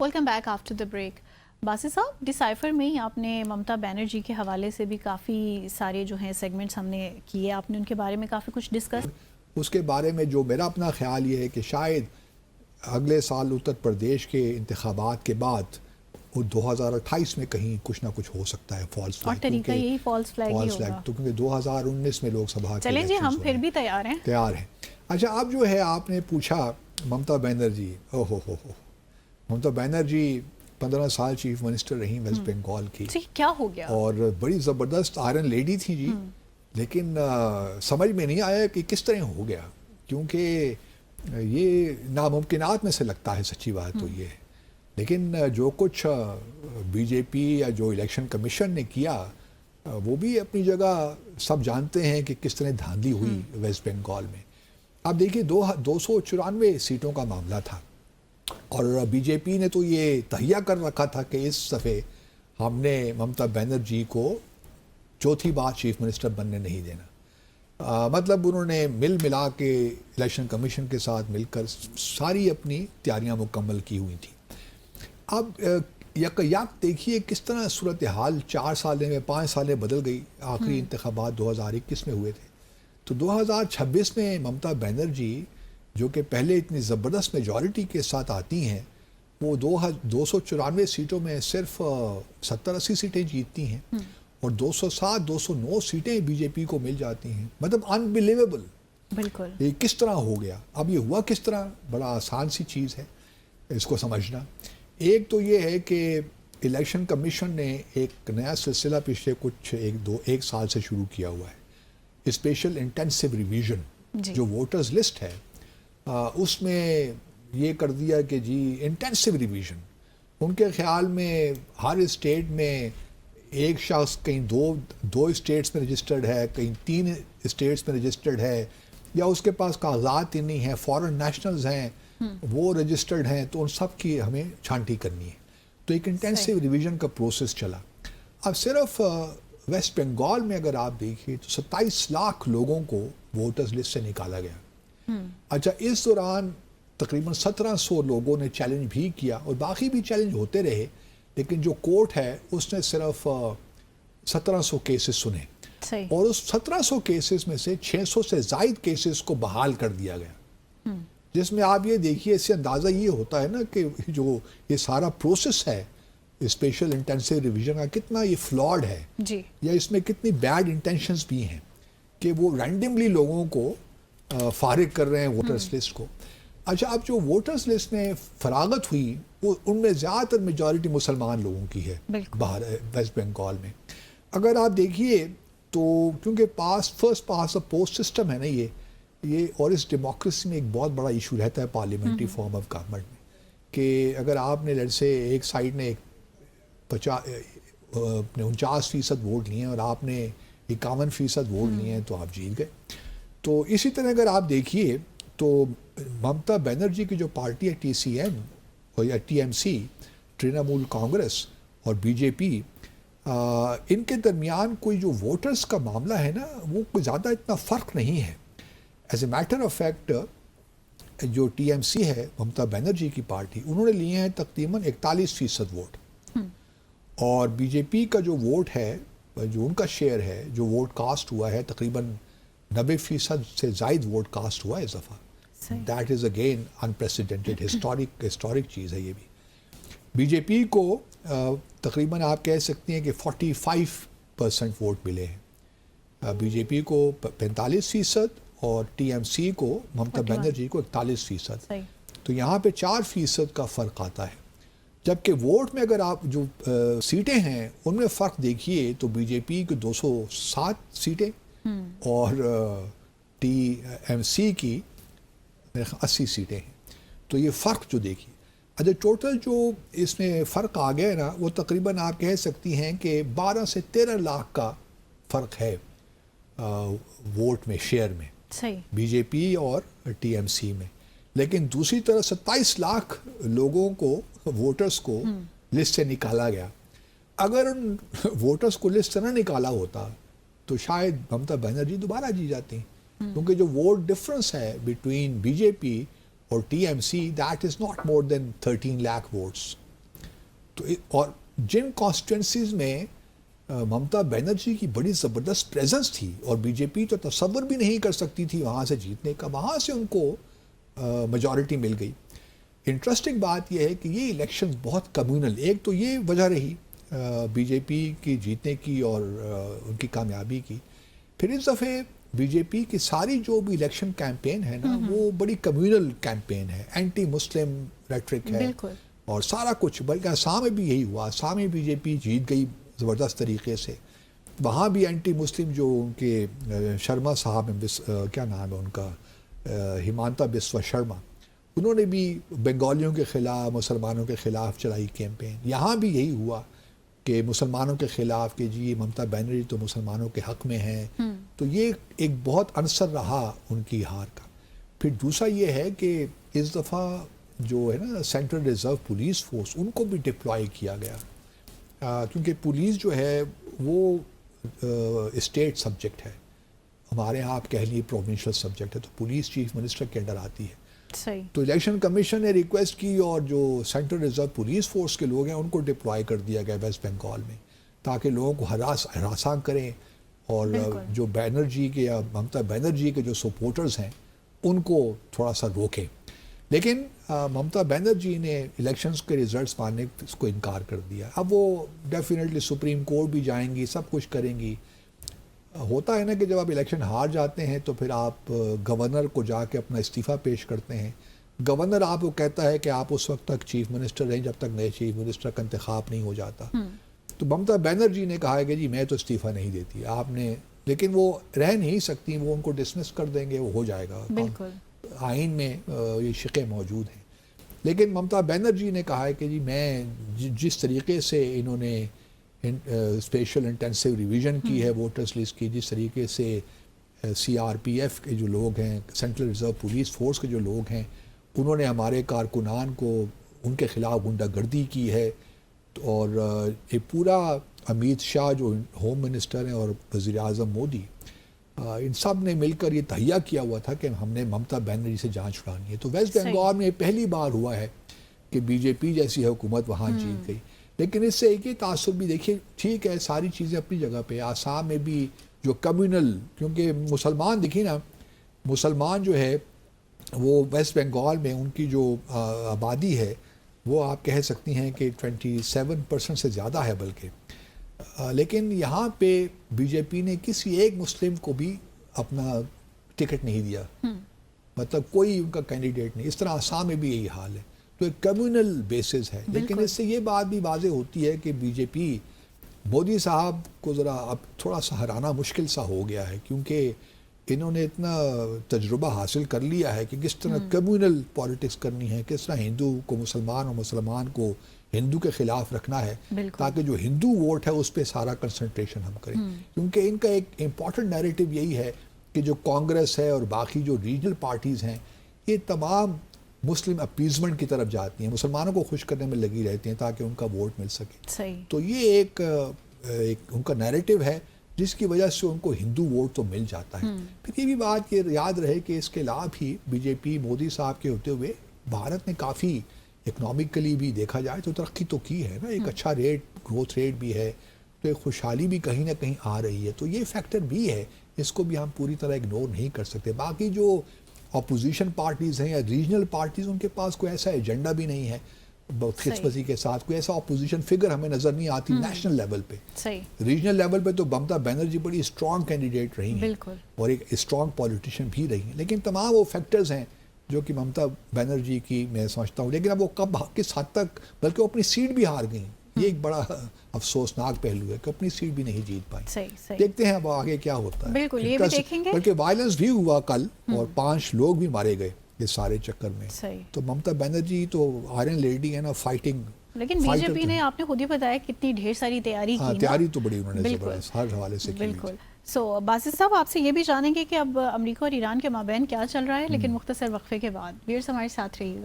Welcome back after the break. باسی صاحب، decipher میں ہی آپ نے ممتا بینرجی کے حوالے سے بھی کافی سارے جو ہیں سیگمنٹس ہم نے کیے، آپ نے ان کے بارے میں کافی کچھ ڈسکس. اس کے بارے میں جو میرا اپنا خیال یہ ہے کہ شاید اگلے سال اتر پردیش کے انتخابات کے بعد وہ 2028 میں کہیں کچھ نہ کچھ ہو سکتا ہے فالس فلیگ. اور طریقہ یہی فالس فلیگ ہی ہوگا. تو کیونکہ 2019 میں لوک سبھا کے چلیں جی، ہم پھر بھی تیار ہیں. اچھا، اب جو ہے آپ نے پوچھا ممتا بینرجی، ممتا بینرجی 15 سال چیف منسٹر رہی ویسٹ بنگال کی. کیا ہو گیا؟ اور بڑی زبردست آئرن لیڈی تھی جی. لیکن سمجھ میں نہیں آیا کہ کس طرح ہو گیا، کیونکہ یہ ناممکنات میں سے لگتا ہے. سچی بات تو یہ ہے. لیکن جو کچھ بی جے پی یا جو الیکشن کمیشن نے کیا وہ بھی اپنی جگہ سب جانتے ہیں کہ کس طرح دھاندلی ہوئی ویسٹ بنگال میں. آپ دیکھیے 294 سیٹوں کا معاملہ تھا اور بی جے پی نے تو یہ تہیہ کر رکھا تھا کہ اس دفعے ہم نے ممتا بینرجی کو چوتھی بار چیف منسٹر بننے نہیں دینا. مطلب انہوں نے ملا کے الیکشن کمیشن کے ساتھ مل کر ساری اپنی تیاریاں مکمل کی ہوئی تھیں. اب یک دیکھیے کس طرح صورتحال 4 سالے میں 5 سالیں بدل گئی. آخری انتخابات 2021 میں ہوئے تھے، تو 2026 میں ممتا بینرجی جو کہ پہلے اتنی زبردست میجورٹی کے ساتھ آتی ہیں، وہ 294 سیٹوں میں صرف 70-80 سیٹیں جیتتی ہیں اور 207-209 سیٹیں بی جے پی کو مل جاتی ہیں. مطلب انبلیویبل. بالکل. یہ کس طرح ہو گیا؟ اب یہ ہوا کس طرح؟ بڑا آسان سی چیز ہے اس کو سمجھنا. ایک تو یہ ہے کہ الیکشن کمیشن نے ایک نیا سلسلہ پچھلے کچھ ایک سال سے شروع کیا ہوا ہے. Special intensive revision. جو ووٹرز لسٹ ہے اس میں یہ کر دیا کہ جی انٹینسو ریویژن. ان کے خیال میں ہر اسٹیٹ میں ایک شخص کہیں دو اسٹیٹس میں رجسٹرڈ ہے، کہیں 3 اسٹیٹس میں رجسٹرڈ ہے، یا اس کے پاس کاغذات ہی نہیں ہیں، فارن نیشنلز ہیں وہ رجسٹرڈ ہیں، تو ان سب کی ہمیں چھانٹی کرنی ہے. تو ایک انٹینسو ریویژن کا پروسیس چلا. اب صرف ویسٹ بنگال میں اگر آپ دیکھیے تو 27 لاکھ لوگوں کو ووٹرز لسٹ سے نکالا گیا. اچھا، اس دوران تقریباً 1700 لوگوں نے چیلنج بھی کیا اور باقی بھی چیلنج ہوتے رہے، لیکن جو کورٹ ہے اس نے صرف 1700 کیسز سنے اور اس 1700 کیسز میں سے 600 سے زائد کیسز کو بحال کر دیا گیا. جس میں آپ یہ دیکھیے، اس سے اندازہ یہ ہوتا ہے نا کہ جو یہ سارا پروسیس ہے اسپیشل انٹینسو ریویژن کا کتنا یہ فلاڈ ہے جی، یا اس میں کتنی بیڈ انٹینشنز بھی ہیں کہ وہ رینڈملی لوگوں کو فارغ کر رہے ہیں ووٹرز لسٹ کو. اچھا، اب جو ووٹرز لسٹ میں فراغت ہوئی وہ ان میں زیادہ تر میجورٹی مسلمان لوگوں کی ہے باہر ویسٹ بنگال میں. اگر آپ دیکھیے تو کیونکہ فرسٹ پاس پوسٹ سسٹم ہے نا یہ اور اس ڈیموکریسی میں ایک بہت بڑا ایشو رہتا ہے پارلیمنٹری فارم آف گورنمنٹ میں، کہ اگر آپ نے سے ایک سائڈ نے 49% ووٹ لیے ہیں اور آپ نے 51% ووٹ لیے ہیں تو آپ جیت گئے. تو اسی طرح اگر آپ دیکھیے تو ممتا بینرجی کی جو پارٹی ہے TCM اور یا TMC، ترنمول کانگریس اور بی جے پی، ان کے درمیان کوئی جو ووٹرز کا معاملہ ہے نا وہ کوئی زیادہ اتنا فرق نہیں ہے. As a matter of fact جو TMC ہے ممتا بینرجی کی پارٹی، انہوں نے لیے ہیں تقریباً 41% ووٹ اور بی جے پی کا جو ووٹ ہے، جو ان کا شیئر ہے، جو ووٹ کاسٹ ہوا ہے، تقریباً 90% سے زائد ووٹ کاسٹ ہوا ہے اس دفعہ. That is again unprecedented historic چیز ہے. یہ بھی بی جے پی کو تقریباً آپ کہہ سکتے ہیں کہ 45% ووٹ ملے ہیں. بی جے پی کو 45% اور TMC کو ممتا بینرجی کو 41%. تو یہاں پہ 4% کا فرق آتا ہے. جبکہ ووٹ میں اگر آپ جو سیٹیں ہیں ان میں فرق دیکھیے تو بی جے پی کی 207 سیٹیں اور TMC کی 80 سیٹیں ہیں. تو یہ فرق جو دیکھیے، اچھا ٹوٹل جو اس میں فرق آ گیا نا وہ تقریباً آپ کہہ سکتی ہیں کہ 12 سے 13 لاکھ کا فرق ہے ووٹ میں، شیئر میں، بی جے پی اور TMC میں. لیکن دوسری طرف 27 لاکھ لوگوں کو ووٹرز کو لسٹ سے نکالا گیا. اگر ان ووٹرز کو لسٹ سے نہ نکالا ہوتا تو شاید ممتا بینرجی دوبارہ جی جاتی، کیونکہ جو ووٹ ڈفرنس ہے بٹوین بی جے پی اور TMC that is not more than 13 lakh votes. تو اور جن کانسٹیٹوئنسیز میں ممتا بینرجی کی بڑی زبردست پریزنس تھی اور بی جے پی تو تصور بھی نہیں کر سکتی تھی وہاں سے جیتنے کا، وہاں سے ان کو میجورٹی مل گئی. انٹرسٹنگ بات یہ ہے کہ یہ الیکشن بہت کمیونل، ایک تو یہ وجہ رہی بی جے پی کی جیتنے کی اور ان کی کامیابی کی. پھر اس دفعہ بی جے پی کی ساری جو بھی الیکشن کیمپین ہے نا وہ بڑی کمیونل کیمپین ہے، اینٹی مسلم ریٹرک ہے اور سارا کچھ. بلکہ آسام میں بھی یہی ہوا، آسام میں بی جے پی جیت گئی زبردست طریقے سے. وہاں بھی اینٹی مسلم جو ان کے شرما صاحب کیا نام ہے ان کا، ہمانتا بسوا شرما، انہوں نے بھی بنگالیوں کے خلاف مسلمانوں کے خلاف چلائی کیمپین. یہاں بھی یہی ہوا کہ مسلمانوں کے خلاف کہ جی ممتا بینرجی تو مسلمانوں کے حق میں ہیں. تو یہ ایک بہت عنصر رہا ان کی ہار کا. پھر دوسرا یہ ہے کہ اس دفعہ جو ہے نا سینٹرل ریزرو پولیس فورس ان کو بھی ڈپلائی کیا گیا، کیونکہ پولیس جو ہے وہ اسٹیٹ سبجیکٹ ہے. ہمارے یہاں آپ کہہ لیے پروونشل سبجیکٹ ہے، تو پولیس چیف منسٹر کے انڈر آتی ہے. تو الیکشن کمیشن نے ریکویسٹ کی اور جو سینٹرل ریزرو پولیس فورس کے لوگ ہیں ان کو ڈپلائی کر دیا گیا ویسٹ بنگال میں، تاکہ لوگوں کو ہراساں کریں اور جو بینرجی کے یا ممتا بینرجی کے جو سپورٹرز ہیں ان کو تھوڑا سا روکیں. لیکن ممتا بینرجی نے الیکشنز کے ریزلٹس ماننے اس کو انکار کر دیا. اب وہ ڈیفینیٹلی سپریم کورٹ بھی جائیں گی، سب کچھ کریں گی. ہوتا ہے نا کہ جب آپ الیکشن ہار جاتے ہیں تو پھر آپ گورنر کو جا کے اپنا استعفیٰ پیش کرتے ہیں. گورنر آپ کو کہتا ہے کہ آپ اس وقت تک چیف منسٹر رہیں جب تک نئے چیف منسٹر کا انتخاب نہیں ہو جاتا. تو ممتا بینرجی نے کہا ہے کہ جی میں تو استعفیٰ نہیں دیتی آپ نے، لیکن وہ رہ نہیں سکتی، وہ ان کو ڈسمس کر دیں گے، وہ ہو جائے گا. آئین میں یہ شقیں موجود ہیں. لیکن ممتا بینرجی نے کہا ہے کہ جی میں جس طریقے سے انہوں نے اسپیشل انٹینسیو ریویژن کی ہے ووٹرز لسٹ کی، جس طریقے سے سی آر پی ایف کے جو لوگ ہیں، سینٹرل ریزرو پولیس فورس کے جو لوگ ہیں، انہوں نے ہمارے کارکنان کو ان کے خلاف غنڈہ گردی کی ہے. اور یہ پورا امیت شاہ جو ہوم منسٹر ہیں اور وزیر اعظم مودی، ان سب نے مل کر یہ تہیہ کیا ہوا تھا کہ ہم نے ممتا بینرجی سے جانچ چھڑانی ہے. تو ویسٹ بنگال میں پہلی بار ہوا ہے کہ بی جے پی جیسی حکومت وہاں جیت گئی. لیکن اس سے ایک ہی تعصب بھی دیکھیے، ٹھیک ہے ساری چیزیں اپنی جگہ پہ. آسام میں بھی جو کمیونل، کیونکہ مسلمان دیکھیے نا، مسلمان جو ہے وہ ویسٹ بنگال میں ان کی جو آبادی ہے وہ آپ کہہ سکتی ہیں کہ 27% سے زیادہ ہے بلکہ. لیکن یہاں پہ بی جے پی نے کسی ایک مسلم کو بھی اپنا ٹکٹ نہیں دیا، مطلب کوئی ان کا کینڈیڈیٹ نہیں. اس طرح آسام میں بھی یہی حال ہے. تو ایک کمیونل بیسز ہے. لیکن اس سے یہ بات بھی واضح ہوتی ہے کہ بی جے پی مودی صاحب کو ذرا اب تھوڑا سا ہرانا مشکل سا ہو گیا ہے، کیونکہ انہوں نے اتنا تجربہ حاصل کر لیا ہے کہ کس طرح کمیونل پالیٹکس کرنی ہے، کس طرح ہندو کو مسلمان اور مسلمان کو ہندو کے خلاف رکھنا ہے، تاکہ جو ہندو ووٹ ہے اس پہ سارا کنسنٹریشن ہم کریں. کیونکہ ان کا ایک امپورٹنٹ نیریٹو یہی ہے کہ جو کانگریس ہے اور باقی جو ریجنل پارٹیز ہیں یہ تمام مسلم اپیزمنٹ کی طرف جاتی ہیں، مسلمانوں کو خوش کرنے میں لگی رہتی ہیں تاکہ ان کا ووٹ مل سکے. تو یہ ایک ان کا نیریٹو ہے جس کی وجہ سے ان کو ہندو ووٹ تو مل جاتا ہے. پھر یہ بھی بات یہ یاد رہے کہ اس کے علاوہ بھی بی جے پی مودی صاحب کے ہوتے ہوئے بھارت نے کافی اکنامکلی بھی دیکھا جائے تو ترقی تو کی ہے نا، ایک اچھا گروتھ ریٹ بھی ہے، تو ایک خوشحالی بھی کہیں نہ کہیں آ رہی ہے. تو یہ فیکٹر بھی ہے، اس کو بھی ہم پوری طرح اگنور نہیں کر سکتے. باقی جو اپوزیشن پارٹیز ہیں یا ریجنل پارٹیز، ان کے پاس کوئی ایسا ایجنڈا بھی نہیں ہے خصوصی کے ساتھ. کوئی ایسا اپوزیشن فگر ہمیں نظر نہیں آتی نیشنل لیول پہ. ریجنل لیول پہ تو ممتا بینرجی بڑی اسٹرانگ کینڈیڈیٹ رہی ہیں اور ایک اسٹرانگ پولیٹیشین بھی رہی ہیں. لیکن تمام وہ فیکٹرز ہیں جو کہ ممتا بینرجی کی میں سمجھتا ہوں. لیکن اب وہ کب کس حد تک، بلکہ وہ اپنی سیٹ بھی ہار گئیں. یہ ایک بڑا افسوسناک پہلو ہے کہ اپنی سیٹ بھی نہیں جیت پائی. دیکھتے ہیں اب آگے کیا ہوتا ہے. بالکل یہ بھی دیکھیں گے. بلکہ وائلنس بھی ہوا کل اور 5 لوگ بھی مارے گئے اس سارے چکر میں. تو ممتا بینرجی تو آئرن لیڈی ہے نا، فائٹنگ. لیکن بی جے پی نے آپ نے خود ہی بتایا کتنی ڈھیر ساری تیاری کی. تیاری تو بڑی انہوں نے زبردست ہر حوالے سے کی. بالکل. باسط صاحب آپ سے یہ بھی جانیں گے کہ اب امریکہ اور ایران کے مابین کیا چل رہا ہے، لیکن مختصر وقفے کے بعد. ویئرز ہمارے ساتھ رہیے گا.